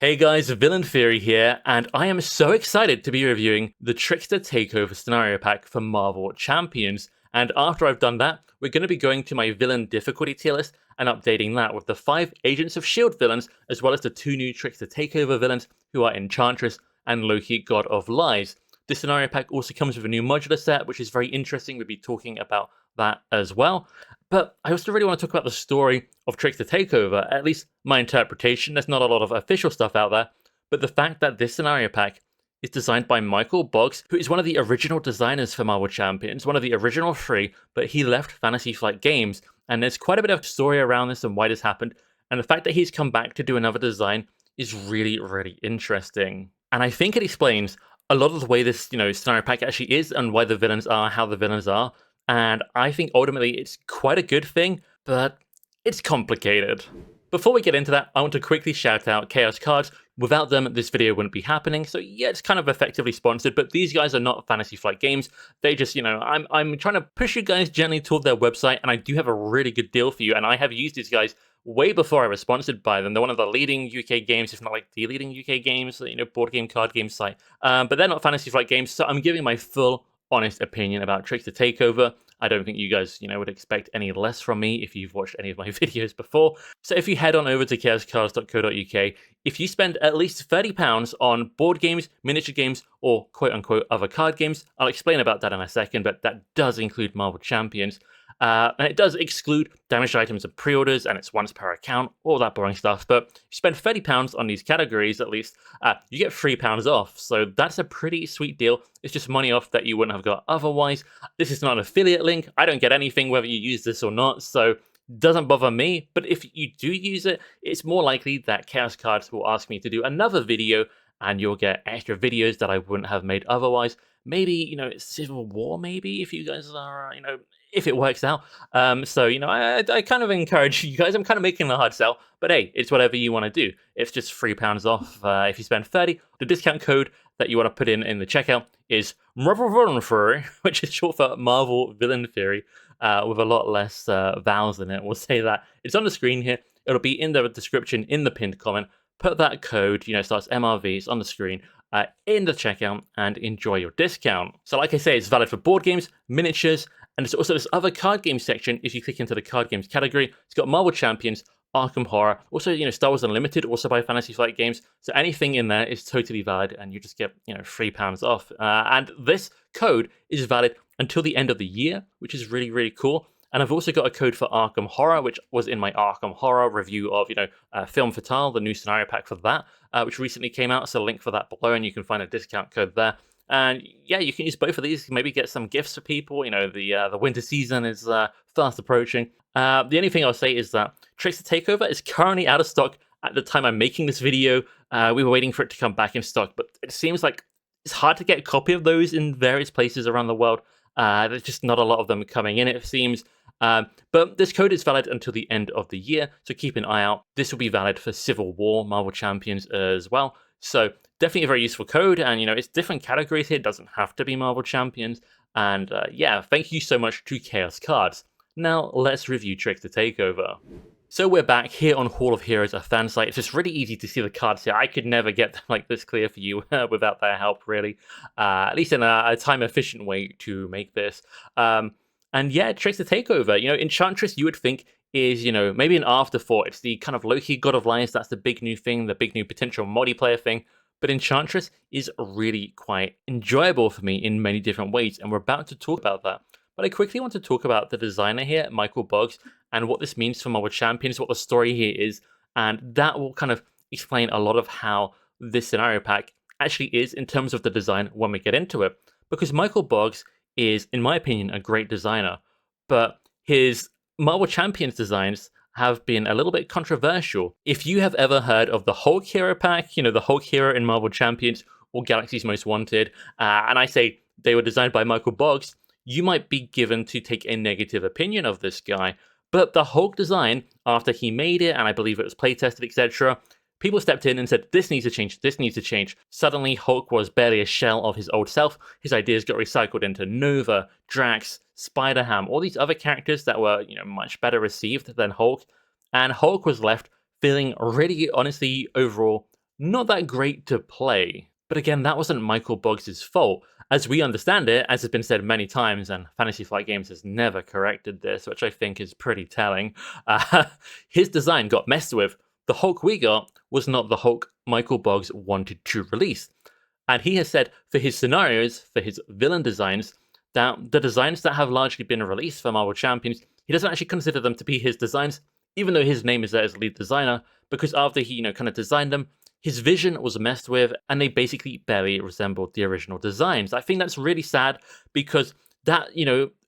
Hey guys, Villain Theory here, and I am so excited to be reviewing the Trickster Takeover scenario pack for Marvel Champions. And after I've done that, we're going to be going to my villain difficulty tier list and updating that with the 5 Agents of S.H.I.E.L.D. villains, as well as the 2 new Trickster Takeover villains, who are Enchantress and Loki, God of Lies. This scenario pack also comes with a new modular set, which is very interesting. We'll be talking about that as well. But I also really want to talk about the story of Trickster Takeover, at least my interpretation. There's not a lot of official stuff out there, but the fact that this scenario pack is designed by Michael Boggs, who is one of the original designers for Marvel Champions, one of the original 3, but he left Fantasy Flight Games, and there's quite a bit of story around this and why this happened, and the fact that he's come back to do another design is really, really interesting. And I think it explains a lot of the way this, scenario pack actually is and why the villains are how the villains are. And I think ultimately it's quite a good thing, but it's complicated. Before we get into that, I want to quickly shout out Chaos Cards. Without them, this video wouldn't be happening. So yeah, it's kind of effectively sponsored, but these guys are not Fantasy Flight Games. They just, I'm trying to push you guys gently toward their website, and I do have a really good deal for you. And I have used these guys way before I was sponsored by them. They're one of the leading UK games, if not like the leading UK games, board game, card game site. But they're not Fantasy Flight Games, so I'm giving my full honest opinion about Trickster Takeover. I don't think you guys, would expect any less from me if you've watched any of my videos before. So if you head on over to chaoscards.co.uk, if you spend at least £30 on board games, miniature games, or quote-unquote other card games, I'll explain about that in a second, but that does include Marvel Champions. And it does exclude damaged items and pre-orders, and it's once per account, all that boring stuff. But if you spend £30 on these categories, at least, you get £3 off. So that's a pretty sweet deal. It's just money off that you wouldn't have got otherwise. This is not an affiliate link. I don't get anything whether you use this or not, so doesn't bother me. But if you do use it, it's more likely that Chaos Cards will ask me to do another video, and you'll get extra videos that I wouldn't have made otherwise. Maybe, Civil War, maybe, if you guys are, if it works out. So, I kind of encourage you guys. I'm kind of making the hard sell, but hey, it's whatever you want to do. It's just £3 off if you spend 30. The discount code that you want to put in the checkout is Marvel Villain Theory, which is short for Marvel Villain Theory, with a lot less vowels in it. We'll say that. It's on the screen here. It'll be in the description, in the pinned comment. Put that code, starts MRV, it's on the screen, in the checkout, and enjoy your discount. So like I say, it's valid for board games, miniatures, and there's also this other card game section. If you click into the card games category, it's got Marvel Champions, Arkham Horror, also, Star Wars Unlimited, also by Fantasy Flight Games. So anything in there is totally valid, and you just get, £3 off. And this code is valid until the end of the year, which is really, really cool. And I've also got a code for Arkham Horror, which was in my Arkham Horror review of, Film Fatale, the new scenario pack for that, which recently came out. So link for that below, and you can find a discount code there. And yeah, you can use both of these. Maybe get some gifts for people. The winter season is fast approaching. The only thing I'll say is that Trickster Takeover is currently out of stock at the time I'm making this video. We were waiting for it to come back in stock, but it seems like it's hard to get a copy of those in various places around the world. There's just not a lot of them coming in, it seems. But this code is valid until the end of the year, so keep an eye out. This will be valid for Civil War, Marvel Champions as well. So definitely a very useful code, and it's different categories here. It doesn't have to be Marvel Champions. And yeah, thank you so much to Chaos Cards. Now let's review Trickster Takeover. So we're back here on Hall of Heroes, a fan site. It's just really easy to see the cards here. I could never get them like this clear for you without their help, really. At least in a time-efficient way to make this. And yeah, Trickster Takeover. Enchantress, you would think, is, maybe an afterthought. It's the kind of Loki God of Lies. That's the big new thing, the big new potential multiplayer thing. But Enchantress is really quite enjoyable for me in many different ways, and we're about to talk about that. But I quickly want to talk about the designer here, Michael Boggs, and what this means for Marvel Champions, what the story here is, and that will kind of explain a lot of how this scenario pack actually is in terms of the design when we get into it. Because Michael Boggs is, in my opinion, a great designer, but his Marvel Champions designs have been a little bit controversial. If you have ever heard of the Hulk Hero pack, the Hulk Hero in Marvel Champions or Galaxy's Most Wanted, and I say they were designed by Michael Boggs, you might be given to take a negative opinion of this guy. But the Hulk design, after he made it, and I believe it was playtested, etc., people stepped in and said, this needs to change, this needs to change. Suddenly, Hulk was barely a shell of his old self. His ideas got recycled into Nova, Drax, Spider-Ham, all these other characters that were, much better received than Hulk. And Hulk was left feeling really, honestly, overall, not that great to play. But again, that wasn't Michael Boggs' fault. As we understand it, as has been said many times, and Fantasy Flight Games has never corrected this, which I think is pretty telling, uh, his design got messed with. The Hulk we got was not the Hulk Michael Boggs wanted to release. And he has said for his scenarios, for his villain designs, that the designs that have largely been released for Marvel Champions, he doesn't actually consider them to be his designs, even though his name is there as lead designer, because after he, kind of designed them, his vision was messed with, and they basically barely resembled the original designs. I think that's really sad because that,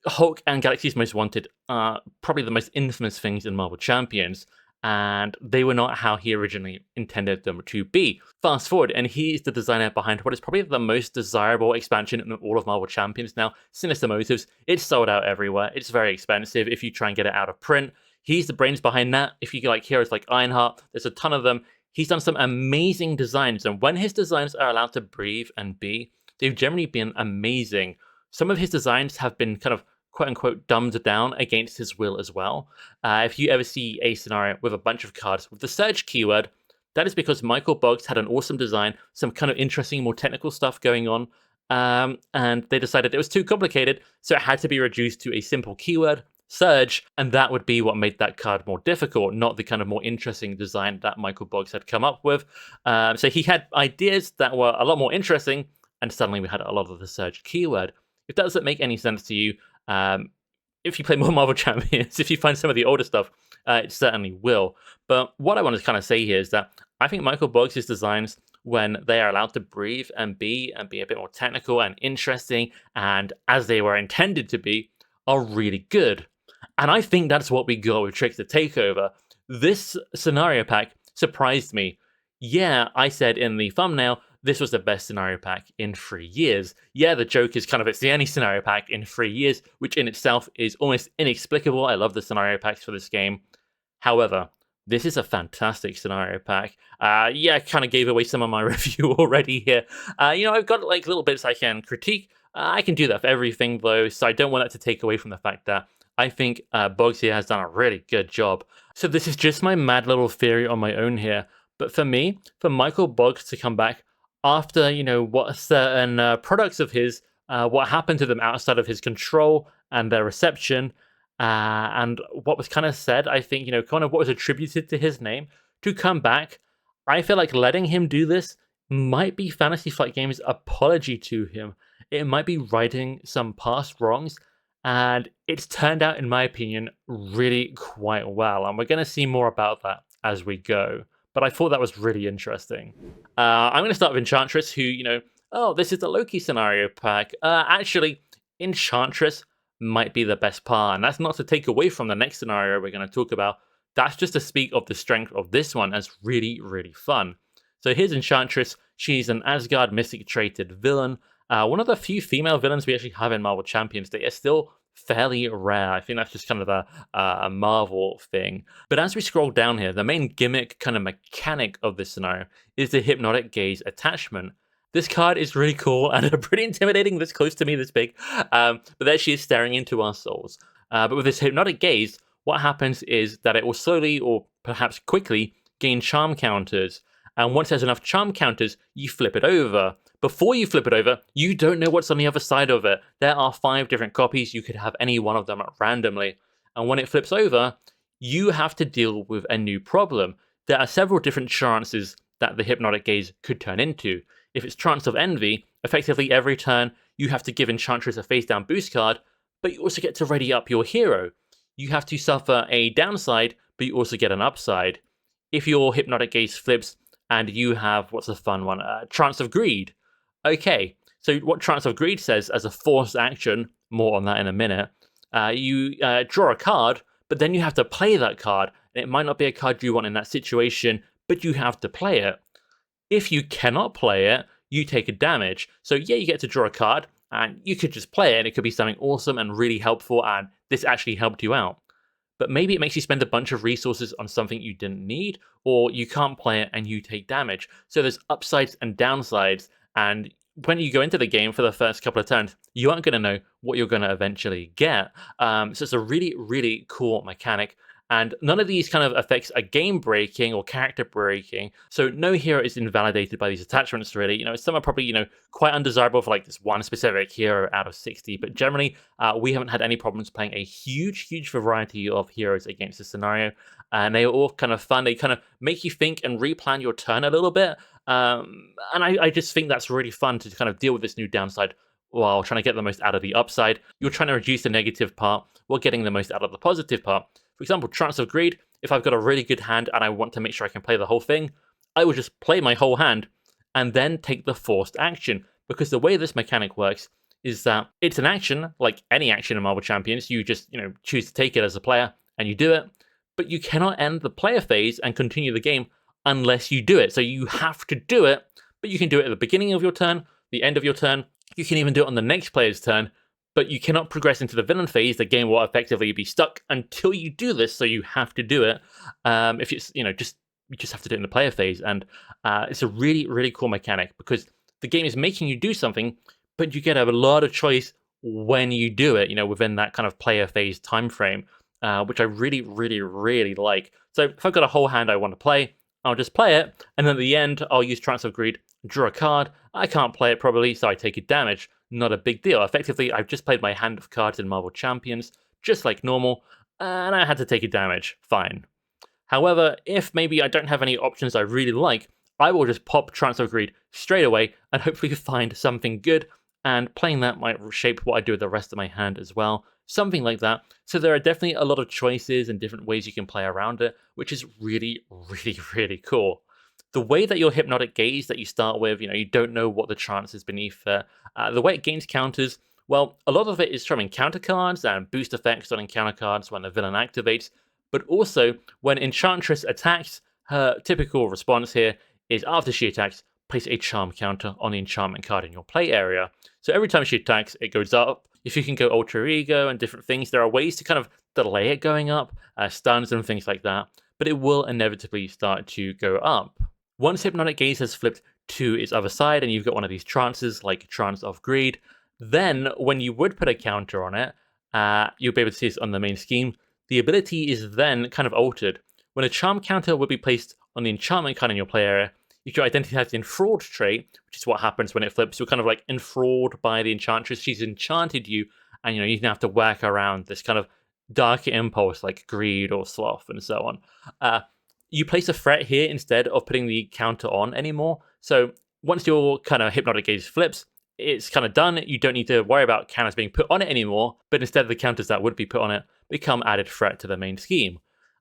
Hulk and Galaxy's Most Wanted are probably the most infamous things in Marvel Champions, and they were not how he originally intended them to be. Fast forward, and he's the designer behind what is probably the most desirable expansion in all of Marvel Champions now, Sinister Motives. It's sold out everywhere. It's very expensive if you try and get it out of print. He's the brains behind that. If you like heroes like Ironheart, there's a ton of them. He's done some amazing designs, and when his designs are allowed to breathe and be, they've generally been amazing. Some of his designs have been kind of quote-unquote dumbed down against his will as well. If you ever see a scenario with a bunch of cards with the Surge keyword, that is because Michael Boggs had an awesome design, some kind of interesting, more technical stuff going on, and they decided it was too complicated, so it had to be reduced to a simple keyword, Surge, and that would be what made that card more difficult, not the kind of more interesting design that Michael Boggs had come up with. So he had ideas that were a lot more interesting, and suddenly we had a lot of the Surge keyword. If that doesn't make any sense to you, if you play more Marvel Champions, if you find some of the older stuff, it certainly will. But what I want to kind of say here is that I think Michael Boggs' designs, when they are allowed to breathe and be a bit more technical and interesting, and as they were intended to be, are really good. And I think that's what we got with Trickster Takeover. This scenario pack surprised me. Yeah, I said in the thumbnail, this was the best scenario pack in 3 years. Yeah, the joke is kind of it's the only scenario pack in 3 years, which in itself is almost inexplicable. I love the scenario packs for this game. However, this is a fantastic scenario pack. Yeah, I kind of gave away some of my review already here. I've got like little bits I can critique. I can do that for everything though, so I don't want that to take away from the fact that I think Boggs here has done a really good job. So this is just my mad little theory on my own here. But for me, for Michael Boggs to come back after, what certain products of his, what happened to them outside of his control and their reception, and what was kind of said, I think, kind of what was attributed to his name, to come back, I feel like letting him do this might be Fantasy Flight Games' apology to him. It might be righting some past wrongs, and it's turned out, in my opinion, really quite well. And we're going to see more about that as we go. But I thought that was really interesting. I'm going to start with Enchantress, who, oh, this is the Loki scenario pack. Actually, Enchantress might be the best part, and that's not to take away from the next scenario we're going to talk about. That's just to speak of the strength of this one as really, really fun. So here's Enchantress. She's an Asgard mystic-traded villain. One of the few female villains we actually have in Marvel Champions. They are still fairly rare. I think that's just kind of a Marvel thing. But as we scroll down here, the main gimmick kind of mechanic of this scenario is the Hypnotic Gaze attachment. This card is really cool and pretty intimidating this close to me, this big. But there she is staring into our souls. But with this Hypnotic Gaze, what happens is that it will slowly or perhaps quickly gain charm counters. And once there's enough charm counters, you flip it over. Before you flip it over, you don't know what's on the other side of it. There are 5 different copies. You could have any one of them randomly. And when it flips over, you have to deal with a new problem. There are several different chances that the Hypnotic Gaze could turn into. If it's Trance of Envy, effectively every turn you have to give Enchantress a face-down boost card, but you also get to ready up your hero. You have to suffer a downside, but you also get an upside. If your Hypnotic Gaze flips and you have, what's the fun one, Trance of Greed. Okay, so what Trance of Greed says as a forced action, more on that in a minute, you draw a card, but then you have to play that card. And it might not be a card you want in that situation, but you have to play it. If you cannot play it, you take a damage. So yeah, you get to draw a card, and you could just play it, and it could be something awesome and really helpful, and this actually helped you out. But maybe it makes you spend a bunch of resources on something you didn't need, or you can't play it and you take damage. So there's upsides and downsides, and when you go into the game for the first couple of turns, you aren't going to know what you're going to eventually get. So it's a really, really cool mechanic. And none of these kind of effects are game breaking or character breaking. So no hero is invalidated by these attachments, really. Some are probably, quite undesirable for like this one specific hero out of 60. But generally, we haven't had any problems playing a huge variety of heroes against this scenario. And they are all kind of fun. They kind of make you think and replan your turn a little bit. And I just think that's really fun to kind of deal with this new downside while trying to get the most out of the upside. You're trying to reduce the negative part while getting the most out of the positive part. For example, Trance of Greed, if I've got a really good hand and I want to make sure I can play the whole thing, I will just play my whole hand and then take the forced action. Because the way this mechanic works is that it's an action, like any action in Marvel Champions. You just, choose to take it as a player and you do it. But you cannot end the player phase and continue the game unless you do it. So you have to do it, but you can do it at the beginning of your turn, the end of your turn. You can even do it on the next player's turn, but you cannot progress into the villain phase. The game will effectively be stuck until you do this, so you have to do it. If it's, you just have to do it in the player phase, and it's a really cool mechanic because the game is making you do something, but you get a lot of choice when you do it, within that kind of player phase time frame, which I really like. So if I've got a whole hand I want to play, I'll just play it, and then at the end, I'll use Trance of Greed, draw a card. I can't play it probably, so I take a damage. Not a big deal. Effectively, I've just played my hand of cards in Marvel Champions, just like normal, and I had to take a damage. Fine. However, if maybe I don't have any options I really like, I will just pop Trance of Greed straight away and hopefully find something good, and playing that might shape what I do with the rest of my hand as well. Something like that. So there are definitely a lot of choices and different ways you can play around it, which is really cool. The way that your Hypnotic Gaze that you start with, you don't know what the trance is beneath there. The way it gains counters, well, a lot of it is from encounter cards and boost effects on encounter cards when the villain activates, but also when Enchantress attacks, her typical response here is after she attacks, place a charm counter on the enchantment card in your play area. So every time she attacks, it goes up. If you can go Ultra Ego and different things, there are ways to kind of delay it going up, stuns and things like that, but it will inevitably start to go up. Once Hypnotic Gaze has flipped to its other side and you've got one of these trances like Trance of Greed, then when you would put a counter on it, you'll be able to see this on the main scheme, the ability is then kind of altered. When a charm counter would be placed on the enchantment card in your play area, if your identity has the Enthralled trait, which is what happens when it flips, you're kind of like enthralled by the Enchantress. She's enchanted you, and you can have to work around this kind of darker impulse like greed or sloth and so on. You place a threat here instead of putting the counter on anymore. So once your kind of Hypnotic Gaze flips, it's kind of done. You don't need to worry about counters being put on it anymore, but instead the counters that would be put on it become added threat to the main scheme.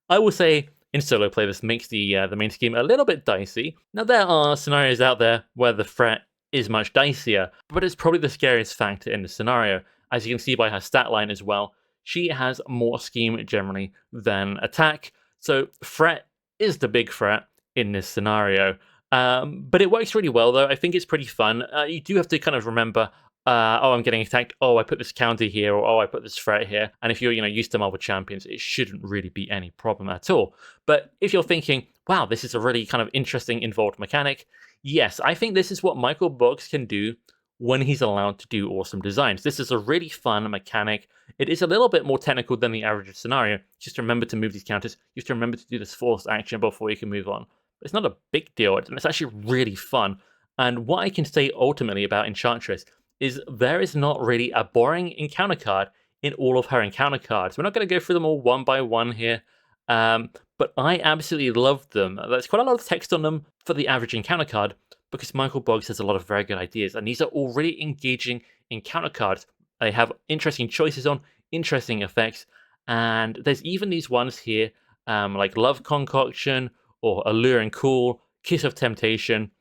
I will say in solo play, this makes the main scheme a little bit dicey. Now, there are scenarios out there where the threat is much dicier, but it's probably the scariest factor in the scenario. As you can see by her stat line as well, she has more scheme generally than attack, so threat is the big threat in this scenario. But it works really well, though. I think it's pretty fun. You do have to kind of remember, oh, I'm getting attacked. Oh, I put this counter here, or oh, I put this threat here. And if you're, used to Marvel Champions, it shouldn't really be any problem at all. But if you're thinking, wow, this is a really kind of interesting, involved mechanic, yes, I think this is what Michael Boggs can do when he's allowed to do awesome designs. This is a really fun mechanic. It is a little bit more technical than the average scenario. Just remember to move these counters. You have to remember to do this forced action before you can move on. But it's not a big deal, and it's actually really fun. And what I can say ultimately about Enchantress is there is not really a boring encounter card in all of her encounter cards. We're not going to go through them all one by one here, but I absolutely love them. There's quite a lot of text on them for the average encounter card because Michael Boggs has a lot of very good ideas, and these are all really engaging encounter cards. They have interesting choices on, interesting effects, and there's even these ones here, like Love Concoction, or Allure and Cool, Kiss of Temptation,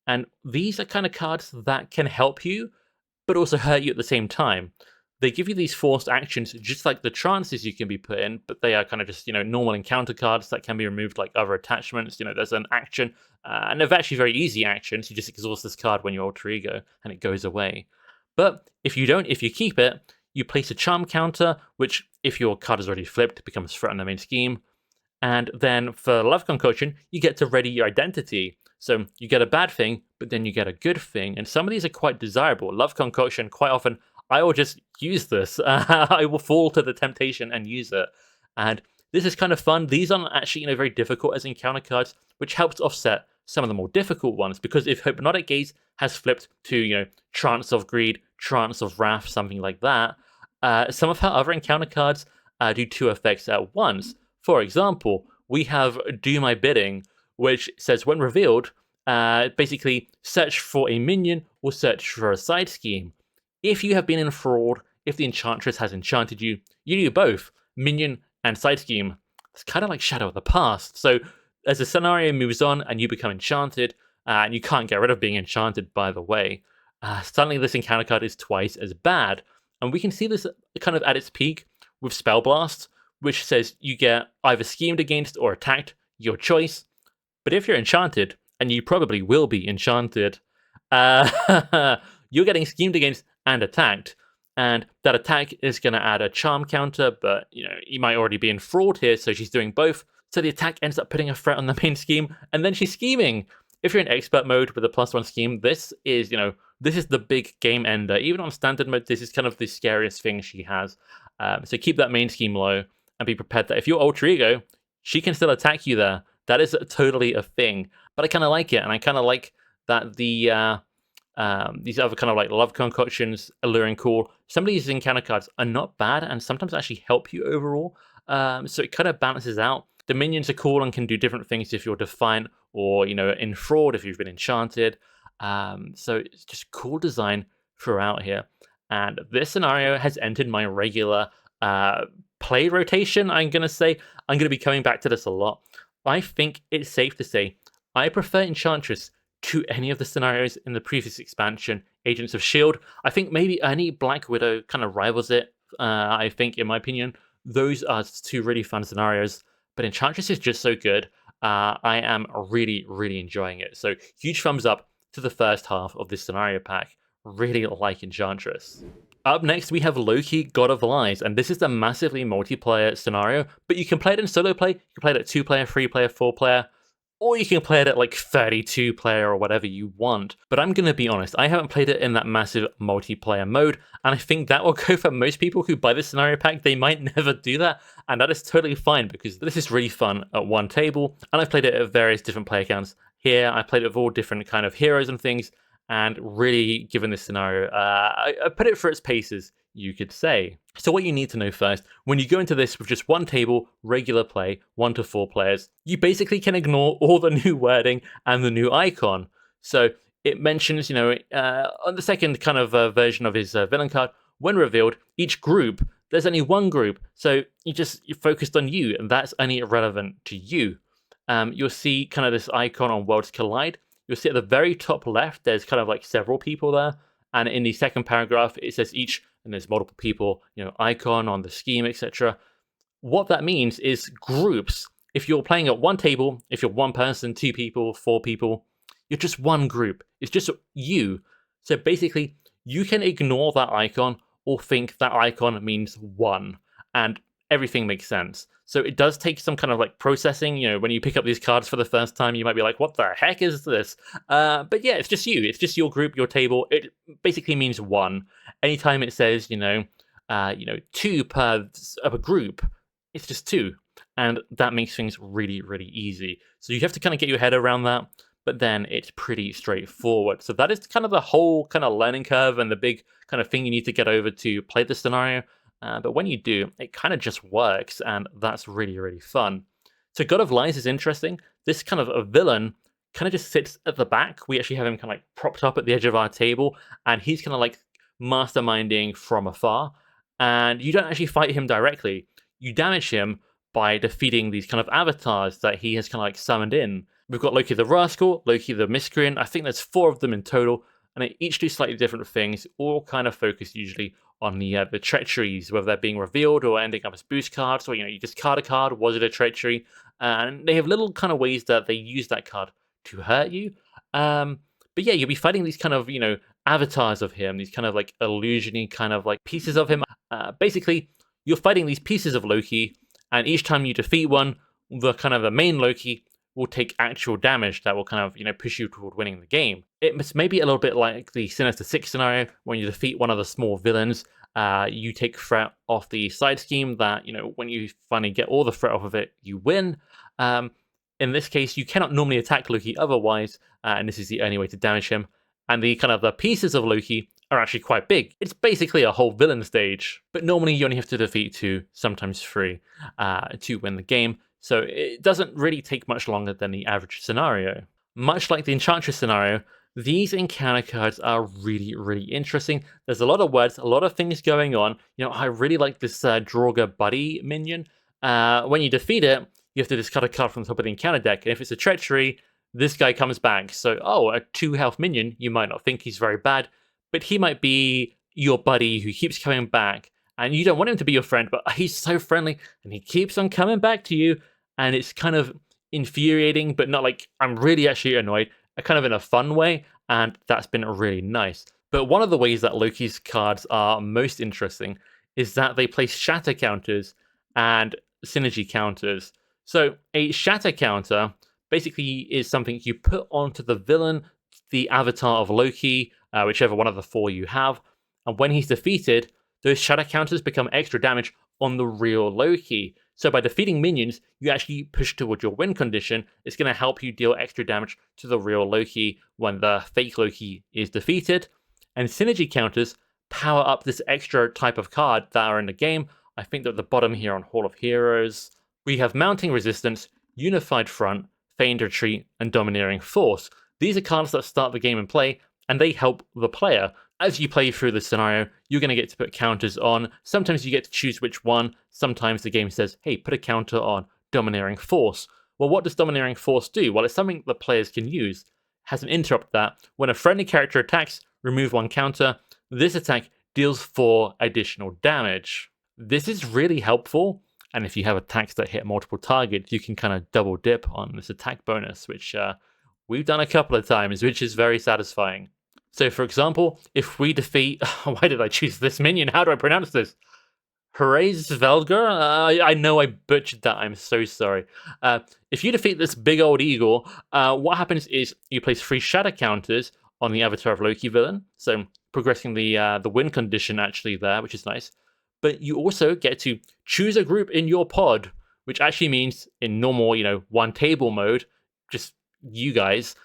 and these are kind of cards that can help you, but also hurt you at the same time. They give you these forced actions, just like the trances you can be put in, but they are kind of just, normal encounter cards that can be removed like other attachments. There's an action, and they're actually very easy actions. You just exhaust this card when you alter ego, and it goes away. But if you don't, if you keep it, you place a charm counter, which, if your card is already flipped, becomes threat in the main scheme. And then for Love Concoction, you get to ready your identity. So you get a bad thing, but then you get a good thing. And some of these are quite desirable. Love Concoction, quite often, I will just use this. I will fall to the temptation and use it. And This is kind of fun. These aren't actually, very difficult as encounter cards, which helps offset some of the more difficult ones, because if Hypnotic Gaze has flipped to, Trance of Greed, Trance of Wrath, something like that, some of her other encounter cards do 2 effects at once. For example, we have Do My Bidding, which says when revealed, basically search for a minion or search for a side scheme. If you have been enthralled, if the Enchantress has enchanted you, you do both, minion and side scheme. It's kind of like Shadow of the Past. So as the scenario moves on and you become enchanted, and you can't get rid of being enchanted, by the way, suddenly this encounter card is twice as bad. And we can see this kind of at its peak with Spell Blast, which says you get either schemed against or attacked, your choice. But if you're enchanted, and you probably will be enchanted, you're getting schemed against and attacked. And that attack is going to add a charm counter, but you might already be enthralled here, so she's doing both. So the attack ends up putting a threat on the main scheme, and then she's scheming. If you're in expert mode with a +1 scheme, this is, this is the big game ender. Even on standard mode, this is kind of the scariest thing she has. So keep that main scheme low and be prepared that if you're Ultra Ego, she can still attack you there. That is totally a thing. But I kind of like it, and I kind of like that these other kind of like love concoctions, alluring call. Some of these encounter cards are not bad and sometimes actually help you overall. So it kind of balances out. The minions are cool and can do different things if you're Defiant or, enthralled if you've been enchanted. So it's just cool design throughout here. And this scenario has entered my regular play rotation, I'm going to say. I'm going to be coming back to this a lot. I think it's safe to say I prefer Enchantress to any of the scenarios in the previous expansion, Agents of S.H.I.E.L.D. I think maybe any Black Widow kind of rivals it, I think, in my opinion. Those are 2 really fun scenarios, but Enchantress is just so good. I am really, really enjoying it. So huge thumbs up to the first half of this scenario pack. Really like Enchantress. Up next, we have Loki, God of Lies, and this is a massively multiplayer scenario, but you can play it in solo play, you can play it at 2-player, 3-player, 4-player, or you can play it at like 32-player or whatever you want. But I'm going to be honest, I haven't played it in that massive multiplayer mode, and I think that will go for most people who buy this scenario pack. They might never do that, and that is totally fine because this is really fun at one table, and I've played it at various different play accounts. Here, I played it with all different kind of heroes and things, and really, given this scenario, I put it for its paces, you could say. So what you need to know first, when you go into this with just one table, regular play, 1 to 4 players, you basically can ignore all the new wording and the new icon. So it mentions, on the second kind of version of his villain card, when revealed, each group, there's only one group. So you're focused on you, and that's only relevant to you. You'll see kind of this icon on Worlds Collide. You'll see at the very top left, there's kind of like several people there. And in the second paragraph, it says each, and there's multiple people, icon on the scheme, etc. What that means is groups. If you're playing at one table, if you're 1 person, 2 people, 4 people, you're just one group. It's just you. So basically, you can ignore that icon or think that icon means 1. And everything makes sense. So it does take some kind of like processing. When you pick up these cards for the first time, you might be like, what the heck is this? But yeah, it's just you. It's just your group, your table. It basically means 1. Anytime it says, 2 per of a group, it's just 2. And that makes things really, really easy. So you have to kind of get your head around that, but then it's pretty straightforward. So that is kind of the whole kind of learning curve and the big kind of thing you need to get over to play the scenario. But when you do, it kind of just works, and that's really, really fun. So God of Lies is interesting. This kind of a villain kind of just sits at the back. We actually have him kind of like propped up at the edge of our table, and he's kind of like masterminding from afar. And you don't actually fight him directly. You damage him by defeating these kind of avatars that he has kind of like summoned in. We've got Loki the Rascal, Loki the Miscreant. I think there's 4 of them in total, and they each do slightly different things, all kind of focused usually on the treacheries, whether they're being revealed or ending up as boost cards, or you discard a card, was it a treachery? And they have little kind of ways that they use that card to hurt you. But yeah, you'll be fighting these kind of avatars of him, these kind of like illusion-y kind of like pieces of him. Basically, you're fighting these pieces of Loki, and each time you defeat one, the main Loki will take actual damage that will kind of, push you toward winning the game. It's maybe a little bit like the Sinister Six scenario when you defeat one of the small villains, You take threat off the side scheme that, when you finally get all the threat off of it, you win. In this case, you cannot normally attack Loki otherwise, and this is the only way to damage him. And the pieces of Loki are actually quite big. It's basically a whole villain stage, but normally you only have to defeat 2, sometimes 3, to win the game. So it doesn't really take much longer than the average scenario. Much like the Enchantress scenario, these encounter cards are really, really interesting. There's a lot of words, a lot of things going on. I really like this Draugr Buddy minion. When you defeat it, you have to discard a card from the top of the encounter deck, and if it's a treachery, this guy comes back. So, a 2 health minion, you might not think he's very bad, but he might be your buddy who keeps coming back, and you don't want him to be your friend, but he's so friendly, and he keeps on coming back to you, and it's kind of infuriating, but not like I'm really actually annoyed, kind of in a fun way, and that's been really nice. But one of the ways that Loki's cards are most interesting is that they place shatter counters and synergy counters. So a shatter counter basically is something you put onto the villain, the avatar of Loki, whichever one of the 4 you have, and when he's defeated, those shatter counters become extra damage on the real Loki. So by defeating minions, you actually push towards your win condition. It's going to help you deal extra damage to the real Loki when the fake Loki is defeated. And synergy counters power up this extra type of card that are in the game. I think that at the bottom here on Hall of Heroes, we have Mounting Resistance, Unified Front, Feigned Retreat, and Domineering Force. These are cards that start the game in play, and they help the player. As you play through the scenario, you're going to get to put counters on. Sometimes you get to choose which one. Sometimes the game says, hey, put a counter on Domineering Force. Well, what does Domineering Force do? Well, it's something that players can use. It has an interrupt that when a friendly character attacks, remove 1 counter. This attack deals 4 additional damage. This is really helpful. And if you have attacks that hit multiple targets, you can kind of double dip on this attack bonus, which we've done a couple of times, which is very satisfying. So, for example, if we defeat... why did I choose this minion? How do I pronounce this? Hraesvelgr? I know I butchered that. I'm so sorry. If you defeat this big old eagle, what happens is you place 3 shatter counters on the avatar of Loki villain. So, progressing the win condition actually there, which is nice. But you also get to choose a group in your pod, which actually means in normal, 1 table mode, just you guys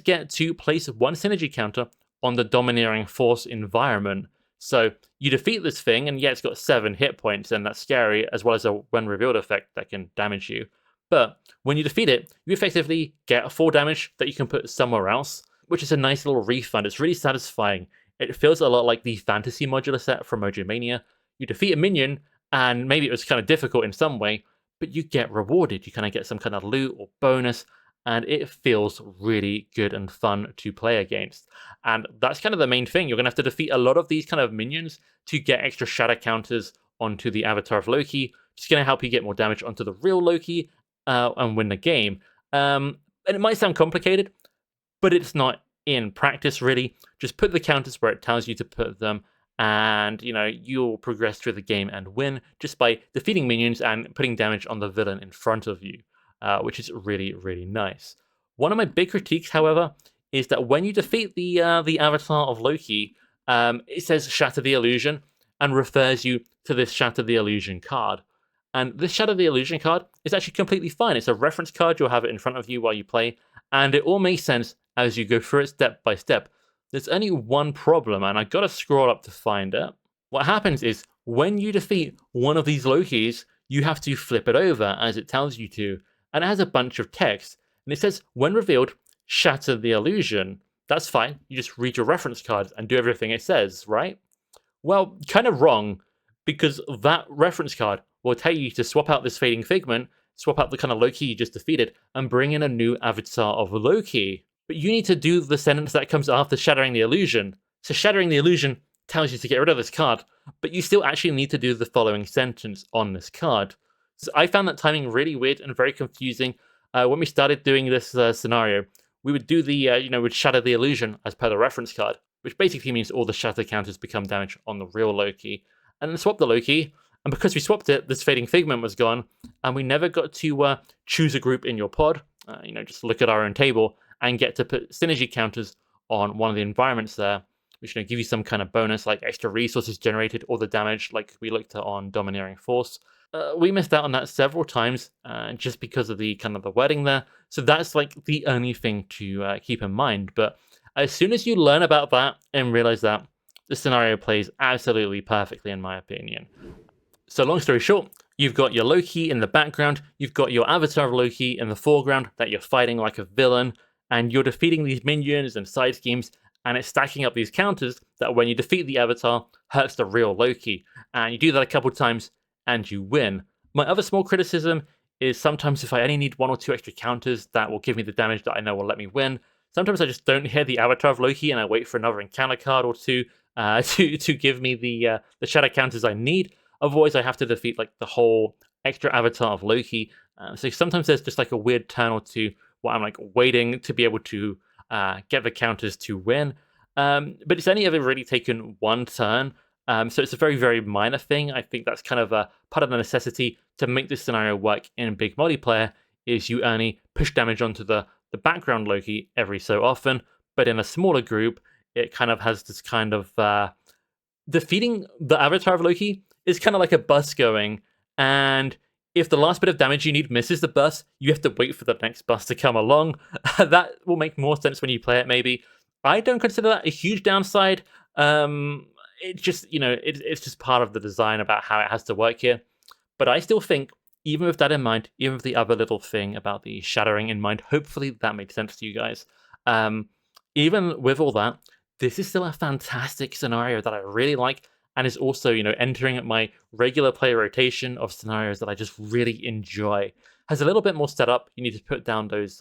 get to place 1 synergy counter on the Domineering Force environment. So you defeat this thing, and yeah, it's got 7 hit points, and that's scary, as well as a when revealed effect that can damage you. But when you defeat it, you effectively get 4 damage that you can put somewhere else, which is a nice little refund. It's really satisfying. It feels a lot like the fantasy modular set from Mojo Mania. You defeat a minion, and maybe it was kind of difficult in some way, but you get rewarded. You kind of get some kind of loot or bonus, and it feels really good and fun to play against. And that's kind of the main thing. You're going to have to defeat a lot of these kind of minions to get extra shatter counters onto the avatar of Loki. It's going to help you get more damage onto the real Loki and win the game. And it might sound complicated, but it's not in practice, really. Just put the counters where it tells you to put them, and you'll progress through the game and win just by defeating minions and putting damage on the villain in front of you, which is really, really nice. One of my big critiques, however, is that when you defeat the avatar of Loki, it says Shatter the Illusion and refers you to this Shatter the Illusion card. And this Shatter the Illusion card is actually completely fine. It's a reference card. You'll have it in front of you while you play, and it all makes sense as you go through it step by step. There's only one problem, and I gotta scroll up to find it. What happens is, when you defeat one of these Lokis, you have to flip it over as it tells you to, and it has a bunch of text, and it says, when revealed, shatter the illusion. That's fine, you just read your reference card and do everything it says, right? Well, kind of wrong, because that reference card will tell you to swap out this Fading Figment, swap out the kind of Loki you just defeated, and bring in a new avatar of Loki. But you need to do the sentence that comes after Shattering the Illusion. So Shattering the Illusion tells you to get rid of this card, but you still actually need to do the following sentence on this card. So I found that timing really weird and very confusing. When we started doing this scenario, we would do the, would shatter the illusion as per the reference card, which basically means all the shatter counters become damage on the real Loki. And then swap the Loki, and because we swapped it, this Fading Figment was gone, and we never got to choose a group in your pod, just look at our own table, and get to put synergy counters on one of the environments there. which give you some kind of bonus like extra resources generated or the damage like we looked at on Domineering Force. We missed out on that several times just because of the kind of the wording there. So that's like the only thing to keep in mind. But as soon as you learn about that and realize that, the scenario plays absolutely perfectly in my opinion. So long story short, you've got your Loki in the background, you've got your avatar of Loki in the foreground that you're fighting like a villain, and you're defeating these minions and side schemes, and it's stacking up these counters that when you defeat the avatar, hurts the real Loki. And you do that a couple times, and you win. My other small criticism is sometimes if I only need 1 or 2 extra counters that will give me the damage that I know will let me win, sometimes I just don't hear the avatar of Loki and I wait for another encounter card or two to give me the shadow counters I need. Otherwise, I have to defeat like the whole extra avatar of Loki. So sometimes there's just like a weird turn or two where I'm like waiting to be able to get the counters to win. But it's only ever really taken 1 turn. So it's a very, very minor thing. I think that's kind of a part of the necessity to make this scenario work in big multiplayer is you only push damage onto the background Loki every so often. But in a smaller group, it kind of has this kind of defeating the avatar of Loki is kind of like a bus going, and if the last bit of damage you need misses the bus, you have to wait for the next bus to come along. That will make more sense when you play it, maybe. I don't consider that a huge downside. It's just, it's just part of the design about how it has to work here. But I still think, even with that in mind, even with the other little thing about the shadowing in mind, hopefully that made sense to you guys. Even with all that, this is still a fantastic scenario that I really like, and is also, entering my regular play rotation of scenarios that I just really enjoy. Has a little bit more setup. You need to put down those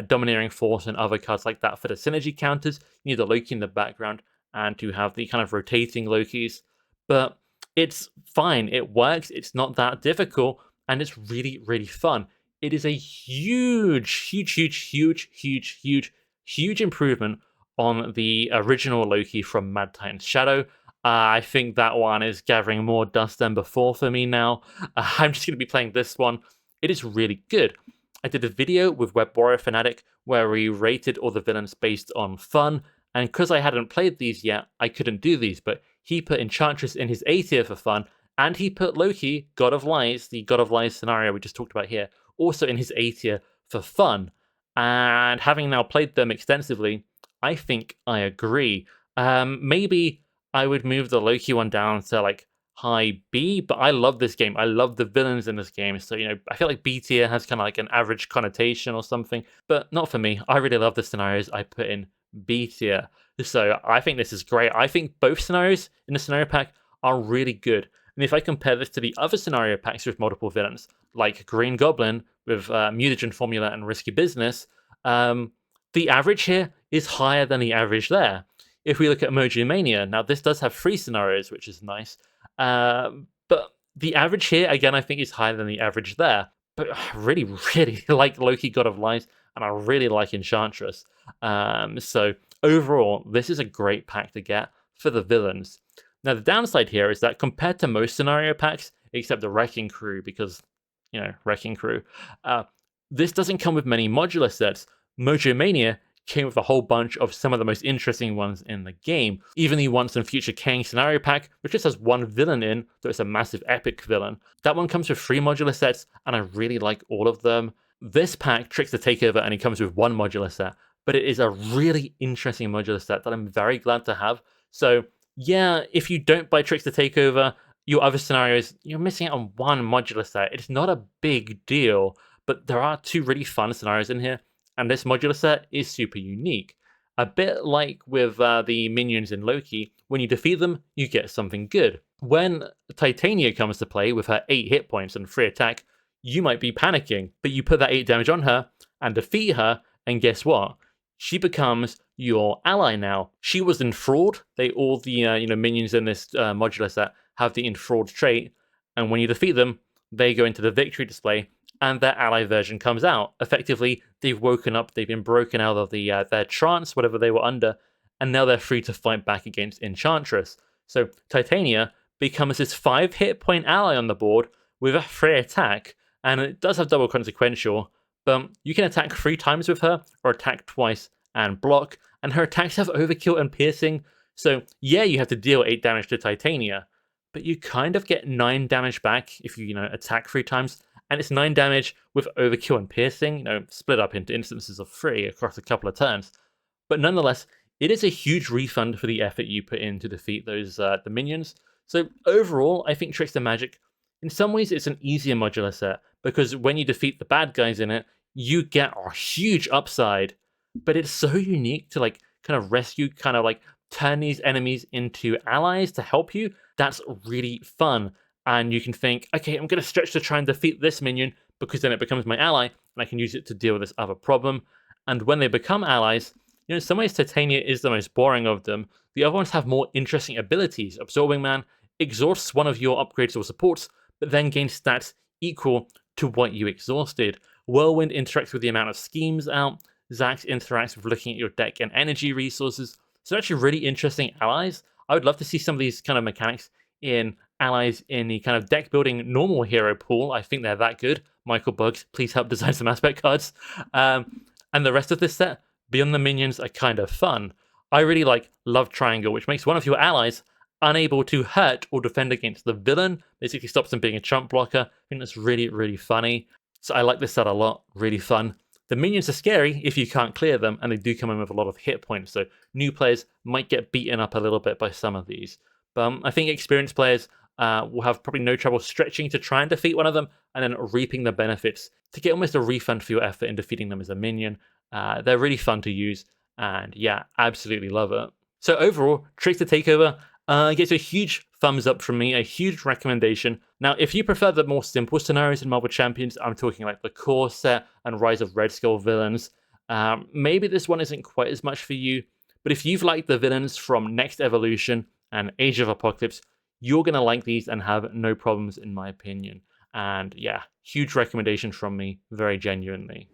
Domineering Force and other cards like that for the synergy counters. You need the Loki in the background and to have the kind of rotating Lokis. But it's fine. It works. It's not that difficult, and it's really, really fun. It is a huge, huge, huge, huge, huge, huge, huge improvement on the original Loki from Mad Titan's Shadow. I think that one is gathering more dust than before for me now. I'm just going to be playing this one. It is really good. I did a video with Web Warrior Fanatic where we rated all the villains based on fun, and because I hadn't played these yet, I couldn't do these, but he put Enchantress in his A tier for fun, and he put Loki, God of Lies, the God of Lies scenario we just talked about here, also in his A tier for fun. And having now played them extensively, I think I agree. Maybe I would move the Loki one down to like high B, but I love this game. I love the villains in this game. So, I feel like B tier has kind of like an average connotation or something, but not for me. I really love the scenarios I put in B tier. So I think this is great. I think both scenarios in the scenario pack are really good. And if I compare this to the other scenario packs with multiple villains, like Green Goblin with Mutagen Formula and Risky Business, the average here is higher than the average there. If we look at Emoji Mania, now this does have 3 scenarios, which is nice. But the average here, again, I think is higher than the average there. But I really, really like Loki, God of Lies, and I really like Enchantress. So overall, this is a great pack to get for the villains. Now, the downside here is that compared to most scenario packs, except the Wrecking Crew, because, Wrecking Crew, this doesn't come with many modular sets. Mojo Mania came with a whole bunch of some of the most interesting ones in the game. Even the Once and Future Kang scenario pack, which just has 1 villain in, though it's a massive epic villain. That one comes with 3 modular sets, and I really like all of them. This pack, Trickster Takeover, only comes with 1 modular set, but it is a really interesting modular set that I'm very glad to have. So yeah, if you don't buy Trickster Takeover, your other scenarios, you're missing out on 1 modular set. It's not a big deal, but there are 2 really fun scenarios in here, and this modular set is super unique. A bit like with the minions in Loki, when you defeat them, you get something good. When Titania comes to play with her 8 hit points and 3 attack, you might be panicking, but you put that 8 damage on her and defeat her, and guess what? She becomes your ally now. She was enthralled. All the minions in this modular set have the enthralled trait, and when you defeat them, they go into the victory display, and their ally version comes out. Effectively, they've woken up, they've been broken out of their trance, whatever they were under, and now they're free to fight back against Enchantress. So Titania becomes this 5 hit point ally on the board with a 3 attack, and it does have double consequential, but you can attack 3 times with her, or attack twice and block, and her attacks have overkill and piercing, So yeah, you have to deal 8 damage to Titania, but you kind of get 9 damage back if you, attack 3 times, and it's 9 damage with overkill and piercing, split up into instances of 3 across a couple of turns. But nonetheless, it is a huge refund for the effort you put in to defeat those the minions. So overall, I think Trickster Magic, in some ways, it's an easier modular set, because when you defeat the bad guys in it, you get a huge upside. But it's so unique to kind of rescue, kind of turn these enemies into allies to help you. That's really fun. And you can think, okay, I'm going to stretch to try and defeat this minion, because then it becomes my ally, and I can use it to deal with this other problem. And when they become allies, in some ways, Titania is the most boring of them. The other ones have more interesting abilities. Absorbing Man exhausts one of your upgrades or supports, but then gains stats equal to what you exhausted. Whirlwind interacts with the amount of schemes out. Zax interacts with looking at your deck and energy resources. So actually really interesting allies. I would love to see some of these kind of mechanics in allies in the kind of deck building normal hero pool. I think they're that good. Michael Bugs, please help design some aspect cards. And the rest of this set, beyond the minions, are kind of fun. I really like Love Triangle, which makes one of your allies unable to hurt or defend against the villain. Basically stops them being a chump blocker. I think that's really, really funny. So I like this set a lot. Really fun. The minions are scary if you can't clear them, and they do come in with a lot of hit points, so new players might get beaten up a little bit by some of these. But I think experienced players will have probably no trouble stretching to try and defeat one of them, and then reaping the benefits to get almost a refund for your effort in defeating them as a minion. They're really fun to use, and yeah, absolutely love it. So overall, Trickster Takeover gets a huge thumbs up from me, a huge recommendation. Now, if you prefer the more simple scenarios in Marvel Champions, I'm talking like the core set and Rise of Red Skull villains, maybe this one isn't quite as much for you. But if you've liked the villains from Next Evolution and Age of Apocalypse, you're going to like these and have no problems, in my opinion. And yeah, huge recommendation from me, very genuinely.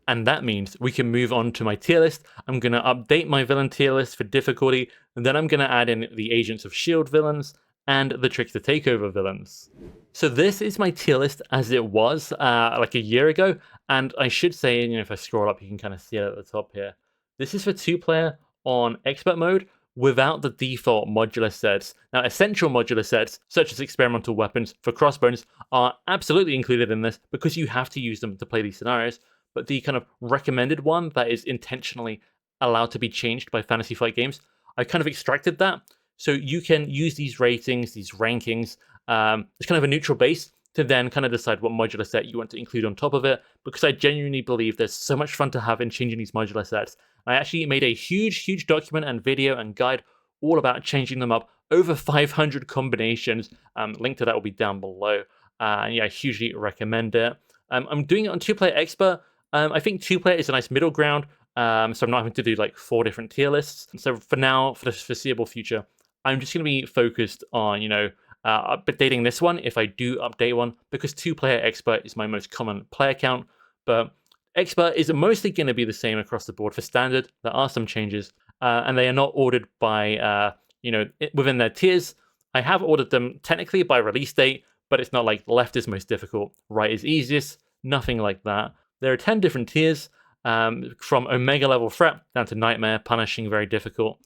And that means we can move on to my tier list. I'm going to update my villain tier list for difficulty, and then I'm going to add in the Agents of S.H.I.E.L.D. villains and the Trickster Takeover villains. So this is my tier list as it was like a year ago, and I should say, if I scroll up, you can kind of see it at the top here. This is for 2-player on expert mode without the default modular sets. Now, essential modular sets, such as experimental weapons for crossbones, are absolutely included in this because you have to use them to play these scenarios. But the kind of recommended one that is intentionally allowed to be changed by Fantasy Flight Games, I kind of extracted that. So you can use these ratings, these rankings, as kind of a neutral base to then kind of decide what modular set you want to include on top of it, because I genuinely believe there's so much fun to have in changing these modular sets. I actually made a huge document and video and guide all about changing them up, over 500 combinations. Link to that will be down below. And yeah, I hugely recommend it. I'm doing it on 2-player expert. I think 2-player is a nice middle ground, so I'm not having to do like 4 different tier lists. So for now, for the foreseeable future, I'm just going to be focused on, updating this one if I do update one, because 2-player expert is my most common player count. But expert is mostly going to be the same across the board for standard. There are some changes, and they are not ordered by, within their tiers. I have ordered them technically by release date, but it's not like left is most difficult, right is easiest, nothing like that. There are 10 different tiers, from Omega level threat down to Nightmare, punishing, very difficult.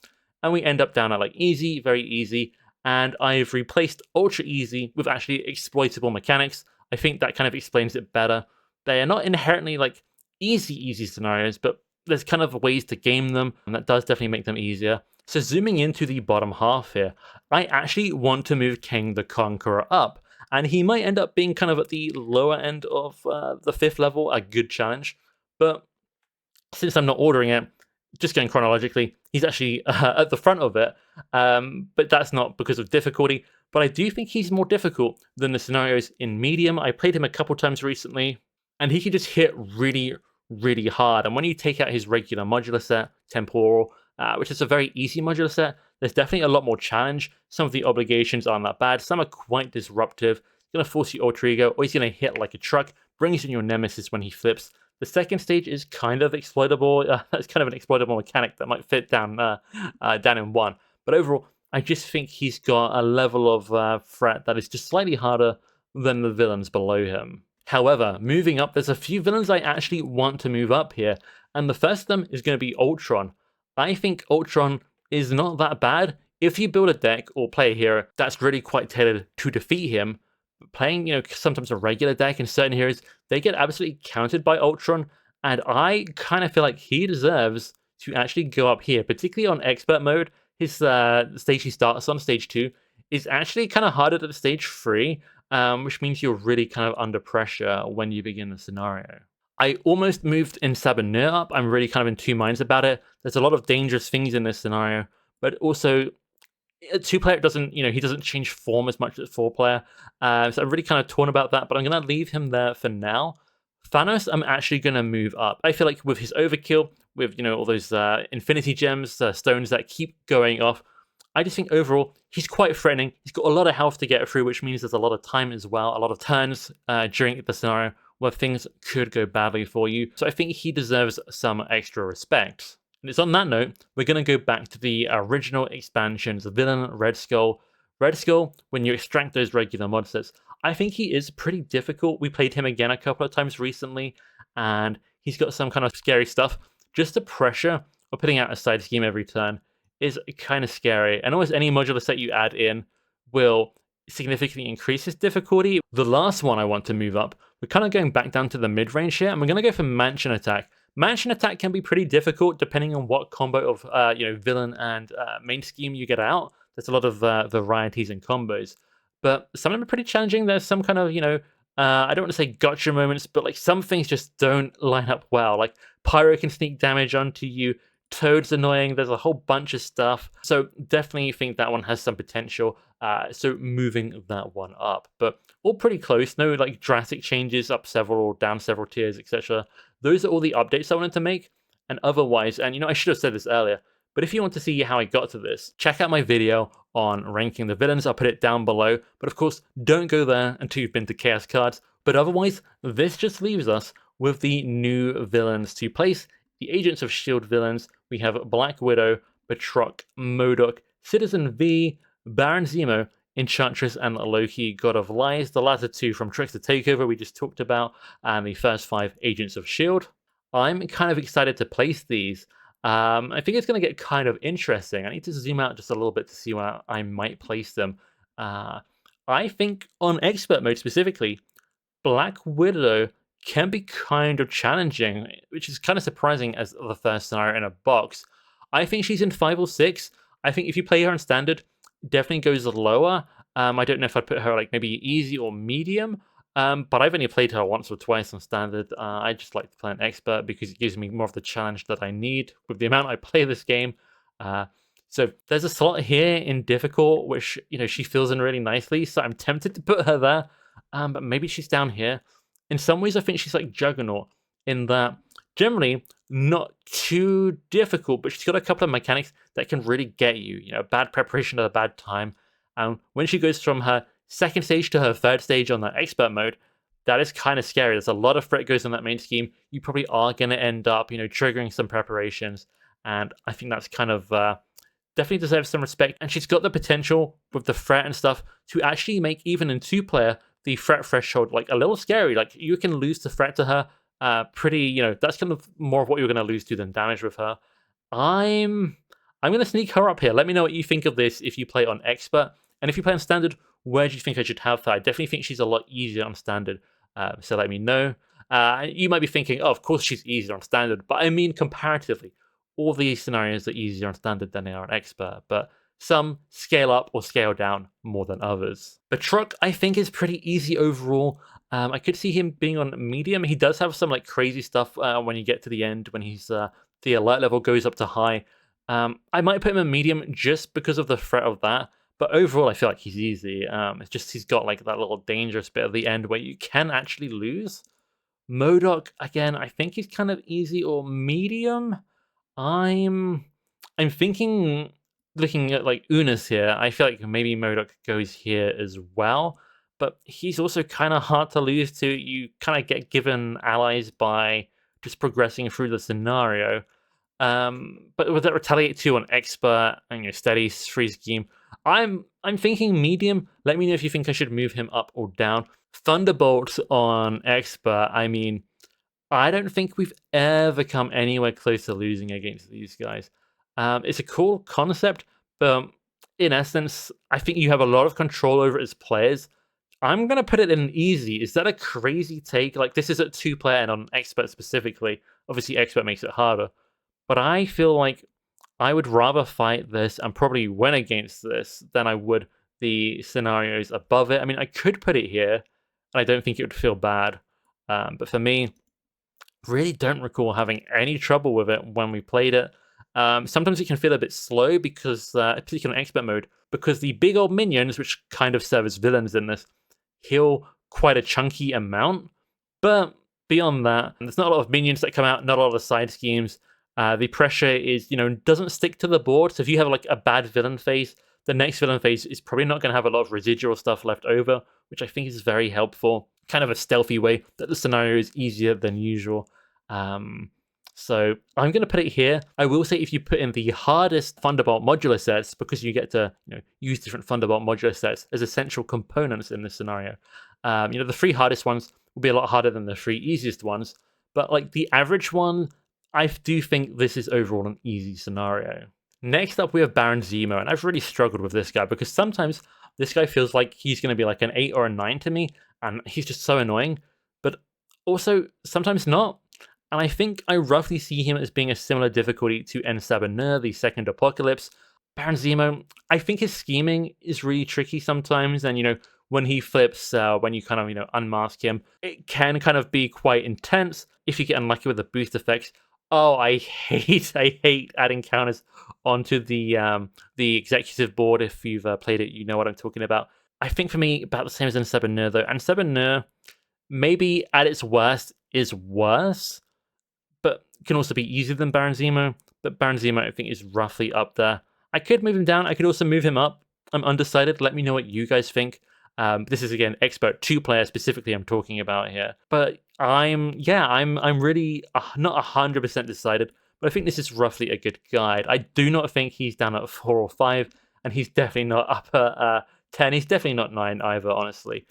And we end up down at like easy, very easy. And I've replaced ultra easy with actually exploitable mechanics. I think that kind of explains it better. They are not inherently like easy scenarios, but there's kind of ways to game them, and that does definitely make them easier. So zooming into the bottom half here, I actually want to move King the Conqueror up. And he might end up being kind of at the lower end of the 5th level, a good challenge. But since I'm not ordering it, just going chronologically, he's actually at the front of it. But that's not because of difficulty. But I do think he's more difficult than the scenarios in medium. I played him a couple times recently, and he can just hit really hard. And when you take out his regular modular set, Temporal, which is a very easy modular set, there's definitely a lot more challenge. Some of the obligations aren't that bad. Some are quite disruptive. He's going to force you alter ego, or he's going to hit like a truck, brings in your nemesis when he flips. The second stage is kind of exploitable. That's kind of an exploitable mechanic that might fit down in 1. But overall, I just think he's got a level of threat that is just slightly harder than the villains below him. However, moving up, there's a few villains I actually want to move up here. And the first of them is going to be Ultron. I think Ultron is not that bad if you build a deck or play a hero that's really quite tailored to defeat him. Playing, sometimes a regular deck in certain heroes, they get absolutely countered by Ultron, and I kind of feel like he deserves to actually go up here, particularly on expert mode. His stage he starts on, stage 2, is actually kind of harder than stage 3, which means you're really kind of under pressure when you begin the scenario. I almost moved in Sabanur up. I'm really kind of in two minds about it. There's a lot of dangerous things in this scenario, but also a 2-player doesn't, he doesn't change form as much as 4-player. So I'm really kind of torn about that, but I'm going to leave him there for now. Thanos, I'm actually going to move up. I feel like with his overkill, with, all those infinity gems, stones that keep going off, I just think overall, he's quite threatening. He's got a lot of health to get through, which means there's a lot of time as well, a lot of turns during the scenario where things could go badly for you. So I think he deserves some extra respect. And it's on that note, we're going to go back to the original expansions, the villain Red Skull. Red Skull, when you extract those regular mod sets, I think he is pretty difficult. We played him again a couple of times recently, and he's got some kind of scary stuff. Just the pressure of putting out a side scheme every turn is kind of scary. And almost any modular set you add in will significantly increase his difficulty. The last one I want to move up, we're kind of going back down to the mid-range here, and we're going to go for Mansion Attack. Mansion Attack can be pretty difficult depending on what combo of villain and main scheme you get out. There's a lot of varieties and combos, but some of them are pretty challenging. There's some kind of I don't want to say gotcha moments, but like some things just don't line up well. Like Pyro can sneak damage onto you. Toad's annoying. There's a whole bunch of stuff. So definitely think that one has some potential. So moving that one up, but all pretty close. No like drastic changes up several or down several tiers, etc. Those are all the updates I wanted to make. And otherwise, and I should have said this earlier, but if you want to see how I got to this, check out my video on ranking the villains. I'll put it down below. But of course, don't go there until you've been to Chaos Cards. But otherwise, this just leaves us with the new villains to place. The Agents of S.H.I.E.L.D. villains, we have Black Widow, Batroc, MODOK, Citizen V, Baron Zemo, Enchantress, and Loki, God of Lies. The latter two from Trickster Takeover we just talked about, and the first 5 Agents of S.H.I.E.L.D. I'm kind of excited to place these. I think it's going to get kind of interesting. I need to zoom out just a little bit to see where I might place them. I think on Expert Mode specifically, Black Widow can be kind of challenging, which is kind of surprising as the first scenario in a box. I think she's in 5 or 6. I think if you play her on Standard, definitely goes lower. I don't know if I'd put her like maybe easy or medium, but I've only played her once or twice on Standard. I just like to play an Expert because it gives me more of the challenge that I need with the amount I play this game. So there's a slot here in Difficult, which she fills in really nicely, so I'm tempted to put her there, but maybe she's down here. In some ways, I think she's like Juggernaut in that generally not too difficult, but she's got a couple of mechanics that can really get you. Bad preparation at a bad time. And when she goes from her second stage to her third stage on that Expert Mode, that is kind of scary. There's a lot of threat goes on that main scheme. You probably are going to end up, triggering some preparations. And I think that's kind of definitely deserves some respect. And she's got the potential with the threat and stuff to actually make, even in 2-player, the threat threshold like a little scary. Like you can lose the threat to her pretty, that's kind of more of what you're going to lose to than damage with her. I'm going to sneak her up here. Let me know what you think of this if you play on Expert. And if you play on Standard, where do you think I should have her? I definitely think she's a lot easier on Standard. So let me know. You might be thinking, oh, of course she's easier on Standard. But I mean comparatively, all these scenarios are easier on Standard than they are on Expert. But some scale up or scale down more than others. Batroc, I think, is pretty easy overall. I could see him being on medium. He does have some like crazy stuff when you get to the end, when he's the alert level goes up to high. I might put him in medium just because of the threat of that. But overall, I feel like he's easy. It's just he's got like that little dangerous bit at the end where you can actually lose. MODOK, again, I think he's kind of easy or medium. I'm thinking, looking at like Unis here, I feel like maybe MODOK goes here as well. But he's also kind of hard to lose to. You kind of get given allies by just progressing through the scenario. But with that Retaliate 2 on Expert and Steady 3 scheme, I'm thinking medium. Let me know if you think I should move him up or down. Thunderbolt on Expert, I mean, I don't think we've ever come anywhere close to losing against these guys. It's a cool concept, but in essence, I think you have a lot of control over it as players. I'm gonna put it in easy. Is that a crazy take? Like, this is at 2-player and on expert specifically. Obviously, expert makes it harder, but I feel like I would rather fight this and probably win against this than I would the scenarios above it. I mean, I could put it here, and I don't think it would feel bad. But for me, really don't recall having any trouble with it when we played it. Sometimes it can feel a bit slow because, particularly in expert mode, because the big old minions, which kind of serve as villains in this, heal quite a chunky amount. But beyond that, there's not a lot of minions that come out, not a lot of side schemes. The pressure is, doesn't stick to the board. So if you have like a bad villain phase, the next villain phase is probably not going to have a lot of residual stuff left over, which I think is very helpful. Kind of a stealthy way that the scenario is easier than usual. So I'm going to put it here. I will say if you put in the hardest Thunderbolt modular sets, because you get to use different Thunderbolt modular sets as essential components in this scenario. The 3 hardest ones will be a lot harder than the 3 easiest ones, but like the average one, I do think this is overall an easy scenario. Next up, we have Baron Zemo, and I've really struggled with this guy because sometimes this guy feels like he's going to be like an 8 or a 9 to me, and he's just so annoying, but also sometimes not. And I think I roughly see him as being a similar difficulty to N7, the second Apocalypse. Baron Zemo, I think his scheming is really tricky sometimes, and when he flips, when you kind of unmask him, it can kind of be quite intense if you get unlucky with the boost effects. Oh, I hate adding counters onto the executive board. If you've played it, you know what I'm talking about. I think for me, about the same as N7 though. N7 maybe at its worst is worse, but can also be easier than Baron Zemo. But Baron Zemo, I think, is roughly up there. I could move him down. I could also move him up. I'm undecided. Let me know what you guys think. This is again expert 2-player specifically I'm talking about here. But I'm really not 100% decided. But I think this is roughly a good guide. I do not think he's down at 4 or 5, and he's definitely not up at 10. He's definitely not 9 either, honestly.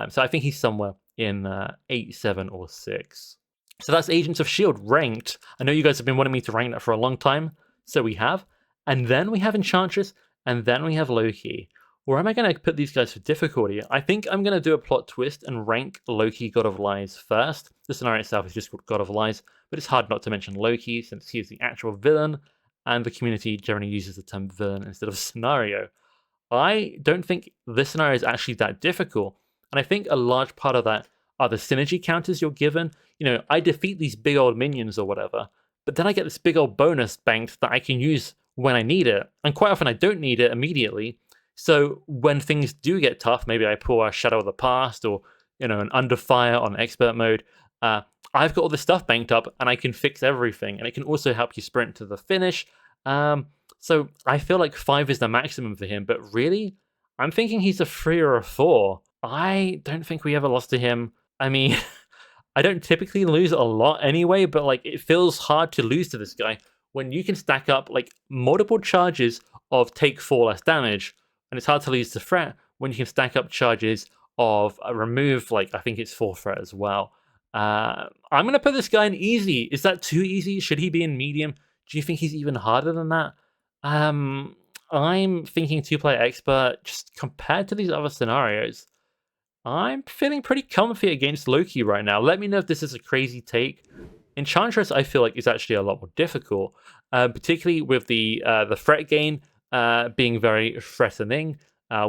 So I think he's somewhere in 8, 7, or 6. So that's Agents of S.H.I.E.L.D. ranked. I know you guys have been wanting me to rank that for a long time, so we have. And then we have Enchantress, and then we have Loki. Or am I going to put these guys for difficulty? I think I'm going to do a plot twist and rank Loki God of Lies first. The scenario itself is just called God of Lies, but it's hard not to mention Loki since he is the actual villain, and the community generally uses the term villain instead of scenario. I don't think this scenario is actually that difficult, and I think a large part of that are the synergy counters you're given. I defeat these big old minions or whatever, but then I get this big old bonus banked that I can use when I need it, and quite often I don't need it immediately. So when things do get tough, maybe I pull a Shadow of the Past or an Under Fire on expert mode. I've got all this stuff banked up, and I can fix everything, and it can also help you sprint to the finish. So I feel like 5 is the maximum for him, but really, I'm thinking he's a 3 or a 4. I don't think we ever lost to him. I mean, I don't typically lose a lot anyway, but like it feels hard to lose to this guy when you can stack up like multiple charges of take 4 less damage, and it's hard to lose to threat when you can stack up charges of remove, like I think it's 4 threat as well. I'm gonna put this guy in easy. Is that too easy? Should he be in medium? Do you think he's even harder than that? I'm thinking 2-player expert. Just compared to these other scenarios, I'm feeling pretty comfy against Loki right now. Let me know if this is a crazy take. Enchantress, I feel like, is actually a lot more difficult, particularly with the threat gain being very threatening.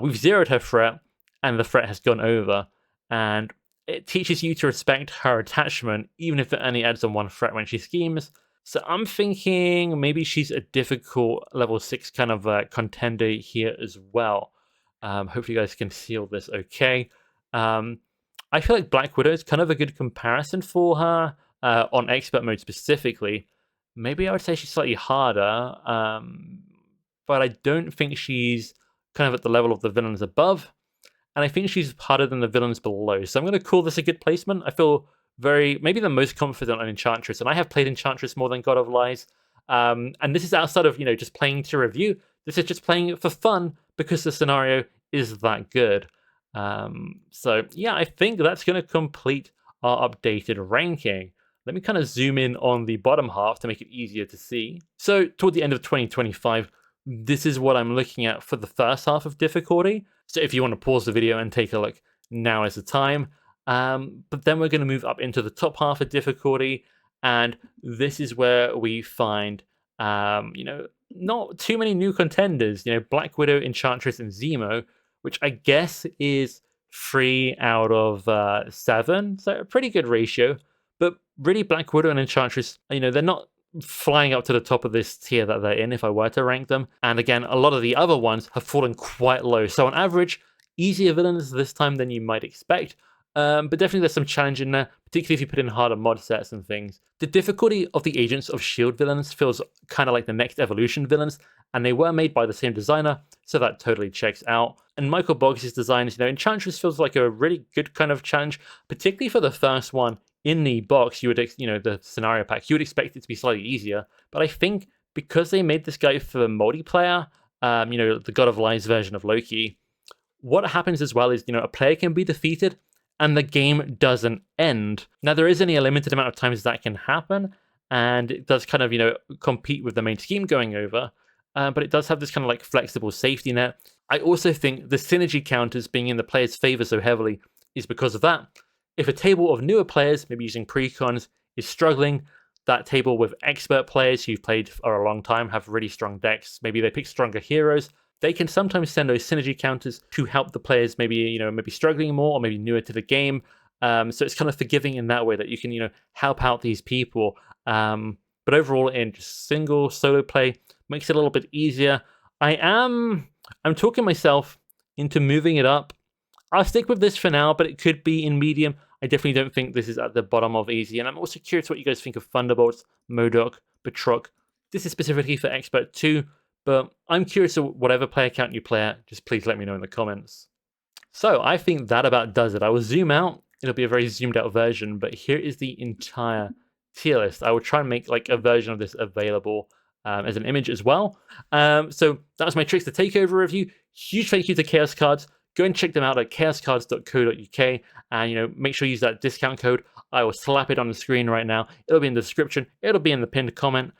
We've zeroed her threat, and the threat has gone over, and it teaches you to respect her attachment, even if it only adds on 1 threat when she schemes. So I'm thinking maybe she's a difficult level 6 kind of contender here as well. Hopefully you guys can see all this okay. I feel like Black Widow is kind of a good comparison for her on expert mode specifically. Maybe I would say she's slightly harder, but I don't think she's kind of at the level of the villains above, and I think she's harder than the villains below. So I'm going to call this a good placement. I feel maybe the most confident on Enchantress, and I have played Enchantress more than God of Lies. And this is outside of just playing to review. This is just playing it for fun because the scenario is that good. So yeah, I think that's going to complete our updated ranking. Let me kind of zoom in on the bottom half to make it easier to see. So toward the end of 2025, this is what I'm looking at for the first half of difficulty. So if you want to pause the video and take a look, now is the time. But then we're going to move up into the top half of difficulty, and this is where we find, not too many new contenders. Black Widow, Enchantress, and Zemo, which I guess is 3 out of 7, so a pretty good ratio. But really, Black Widow and Enchantress, they're not flying up to the top of this tier that they're in if I were to rank them. And again, a lot of the other ones have fallen quite low. So on average, easier villains this time than you might expect. But definitely there's some challenge in there, particularly if you put in harder mod sets and things. The difficulty of the Agents of S.H.I.E.L.D. villains feels kind of like the Next Evolution villains, and they were made by the same designer, so that totally checks out. And Michael Boggs' designs, Enchantress feels like a really good kind of challenge, particularly for the first one. In the box, you would, the scenario pack, you would expect it to be slightly easier. But I think because they made this guy for multiplayer, the God of Lies version of Loki, what happens as well is, a player can be defeated and the game doesn't end. Now, there is only a limited amount of times that can happen, and it does kind of, compete with the main scheme going over. But it does have this kind of like flexible safety net. I also think the synergy counters being in the player's favor so heavily is because of that. If a table of newer players, maybe using precons, is struggling, that table with expert players who've played for a long time, have really strong decks, maybe they pick stronger heroes, they can sometimes send those synergy counters to help the players maybe struggling more or maybe newer to the game. So it's kind of forgiving in that way that you can, help out these people. But overall, in just single solo play, makes it a little bit easier. I'm talking myself into moving it up. I'll stick with this for now, but it could be in medium. I definitely don't think this is at the bottom of easy. And I'm also curious what you guys think of Thunderbolts, Modok, Batroc. This is specifically for Expert 2, but I'm curious of whatever player count you play at. Just please let me know in the comments. So I think that about does it. I will zoom out. It'll be a very zoomed out version, but here is the entire tier list. I will try and make like a version of this available as an image as well. So that was my Trickster Takeover review. Huge thank you to Chaos Cards. Go and check them out at chaoscards.co.uk, and make sure you use that discount code. I will slap it on the screen right now. It'll be in the description. It'll be in the pinned comment.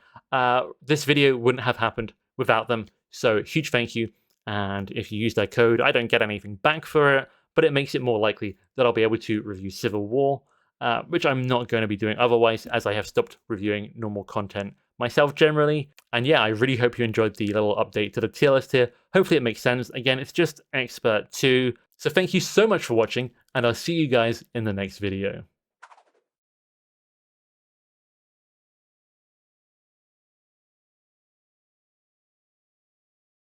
This video wouldn't have happened without them. So huge thank you. And if you use that code, I don't get anything back for it, but it makes it more likely that I'll be able to review Civil War, which I'm not going to be doing otherwise, as I have stopped reviewing normal content myself generally. And yeah, I really hope you enjoyed the little update to the tier list here. Hopefully it makes sense. Again, it's just Expert 2. So thank you so much for watching, and I'll see you guys in the next video.